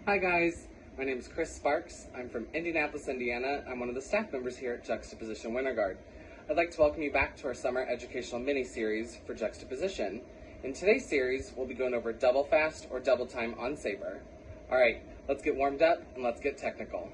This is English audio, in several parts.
Hi guys, my name is Chris Sparks. I'm from Indianapolis, Indiana. I'm one of the staff members here at Juxtaposition Winter Guard. I'd like to welcome you back to our summer educational mini-series for Juxtaposition. In today's series, we'll be going over double fast or double time on Sabre. Alright, let's get warmed up and let's get technical.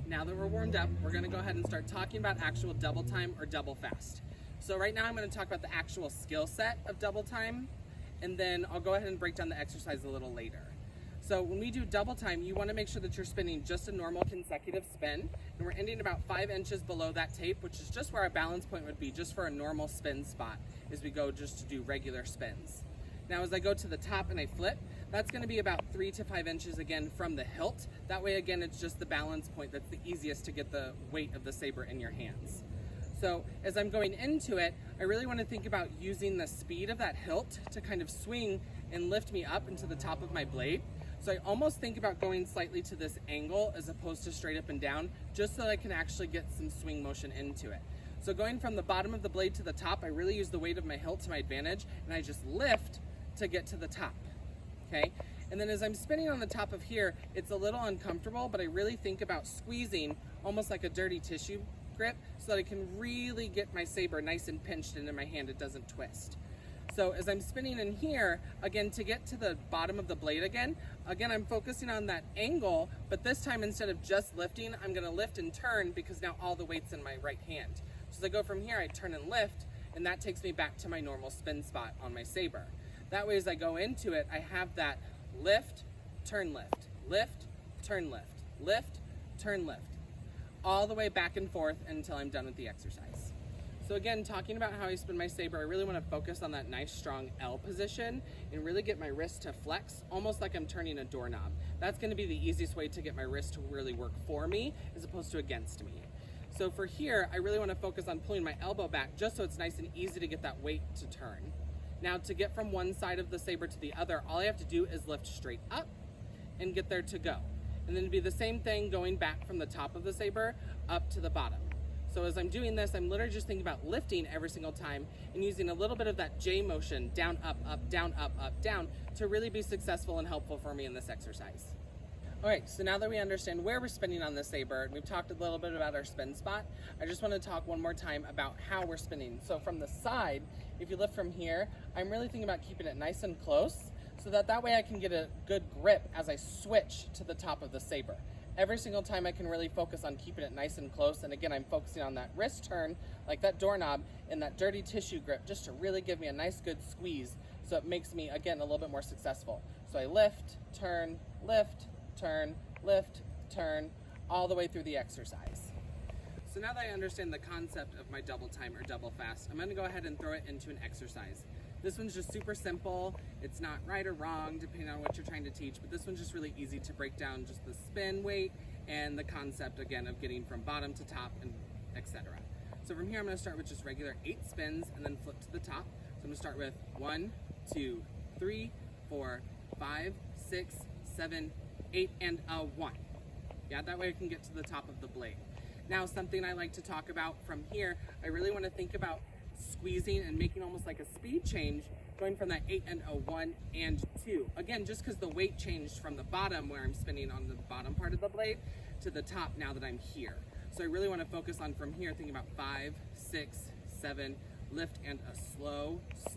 Now that we're warmed up, we're going to go ahead and start talking about actual double time or double fast. So right now I'm going to talk about the actual skill set of double time, and then I'll go ahead and break down the exercise a little later. So when we do double time, you want to make sure that you're spinning just a normal consecutive spin, and we're ending about 5 inches below that tape, which is just where our balance point would be just for a normal spin spot as we go just to do regular spins. Now as I go to the top and I flip, that's going to be about 3 to 5 inches again from the hilt. That way again it's just the balance point that's the easiest to get the weight of the saber in your hands. So as I'm going into it, I really want to think about using the speed of that hilt to kind of swing and lift me up into the top of my blade. So I almost think about going slightly to this angle as opposed to straight up and down, just so that I can actually get some swing motion into it. So going from the bottom of the blade to the top, I really use the weight of my hilt to my advantage, and I just lift to get to the top. Okay, and then as I'm spinning on the top of here, it's a little uncomfortable, but I really think about squeezing almost like a dirty tissue grip so that I can really get my saber nice and pinched into my hand, it doesn't twist. So as I'm spinning in here, again, to get to the bottom of the blade again, I'm focusing on that angle, but this time instead of just lifting, I'm gonna lift and turn because now all the weight's in my right hand. So as I go from here, I turn and lift, and that takes me back to my normal spin spot on my saber. That way as I go into it, I have that lift, turn lift, lift, turn lift, lift, turn lift, all the way back and forth until I'm done with the exercise. So again, talking about how I spin my saber, I really want to focus on that nice strong L position and really get my wrist to flex, almost like I'm turning a doorknob. That's going to be the easiest way to get my wrist to really work for me as opposed to against me. So for here, I really want to focus on pulling my elbow back just so it's nice and easy to get that weight to turn. Now to get from one side of the saber to the other, all I have to do is lift straight up and get there to go. And then it'd be the same thing going back from the top of the saber up to the bottom. So as I'm doing this, I'm literally just thinking about lifting every single time and using a little bit of that J motion, down, up, down, up, down, to really be successful and helpful for me in this exercise. All right, so now that we understand where we're spinning on the saber, and we've talked a little bit about our spin spot, I just want to talk one more time about how we're spinning. So from the side, if you lift from here, I'm really thinking about keeping it nice and close so that way I can get a good grip as I switch to the top of the saber. Every single time I can really focus on keeping it nice and close, and again, I'm focusing on that wrist turn, like that doorknob, and that dirty tissue grip, just to really give me a nice good squeeze so it makes me, again, a little bit more successful. So I lift, turn, lift, turn, all the way through the exercise. So now that I understand the concept of my double time or double fast, I'm going to go ahead and throw it into an exercise. This one's just super simple. It's not right or wrong depending on what you're trying to teach, but this one's just really easy to break down just the spin weight and the concept, again, of getting from bottom to top and etc. So from here, I'm going to start with just regular 8 spins and then flip to the top. So I'm going to start with 1, 2, 3, 4, 5, 6, 7, 8, and a 1. Yeah, that way I can get to the top of the blade. Now, something I like to talk about from here, I really want to think about squeezing and making almost like a speed change, going from that 8 and a 1 and 2. Again, just because the weight changed from the bottom where I'm spinning on the bottom part of the blade to the top now that I'm here. So I really want to focus on from here, thinking about 5, 6, 7, lift, and a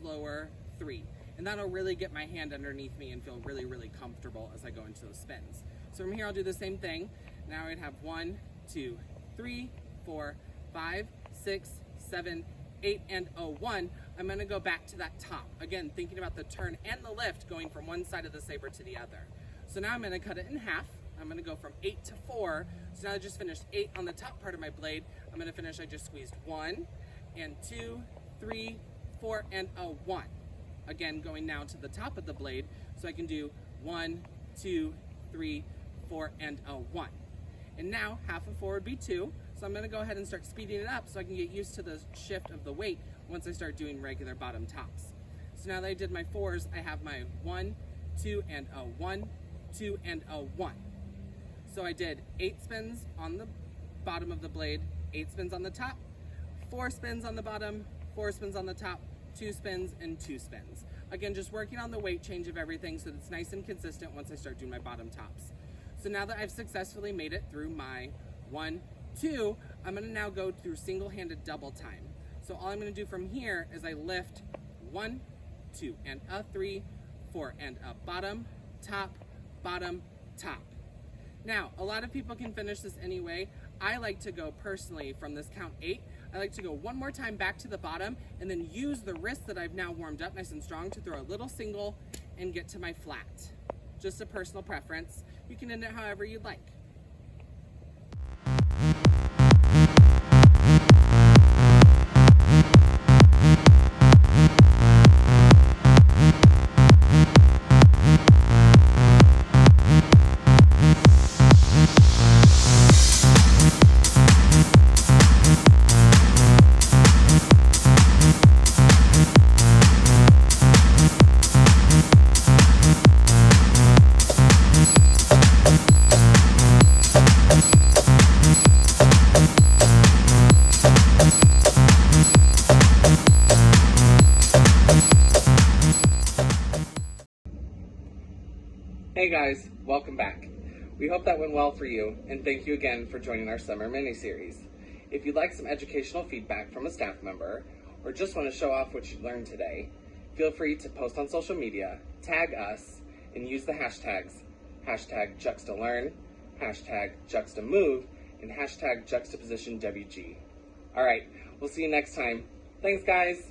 slower 3. And that'll really get my hand underneath me and feel really, really comfortable as I go into those spins. So from here, I'll do the same thing. Now I'd have 1, 2, 3, 4, 5, 6, 7, 8, and a 1, I'm going to go back to that top. Again, thinking about the turn and the lift going from one side of the saber to the other. So now I'm going to cut it in half. I'm going to go from 8 to 4. So now I just finished 8 on the top part of my blade. I'm going to finish, I just squeezed 1 and 2, 3, 4, and a 1. Again, going now to the top of the blade, so I can do 1, 2, 3, 4, and a 1. And now half of 4 would be 2, so I'm going to go ahead and start speeding it up so I can get used to the shift of the weight once I start doing regular bottom tops. So now that I did my 4s, I have my 1, 2, and a 1, 2, and a 1. So I did 8 spins on the bottom of the blade, 8 spins on the top, 4 spins on the bottom, 4 spins on the top, 2 spins, and 2 spins. Again, just working on the weight change of everything so that it's nice and consistent once I start doing my bottom tops. So now that I've successfully made it through my 1, 2, I'm going to now go through single-handed double time. So all I'm going to do from here is I lift 1, 2, and a 3, 4, and a bottom, top, top. Now, a lot of people can finish this anyway. I like to go personally from this count 8. I like to go one more time back to the bottom and then use the wrist that I've now warmed up nice and strong to throw a little single and get to my flat. Just a personal preference. You can end it however you'd like. Hey guys, welcome back. We hope that went well for you, and thank you again for joining our summer mini-series. If you'd like some educational feedback from a staff member, or just want to show off what you learned today, feel free to post on social media, tag us, and use the hashtags, #JuxtaLearn, #JuxtaMove, and #JuxtaPositionWG. Alright, we'll see you next time. Thanks guys!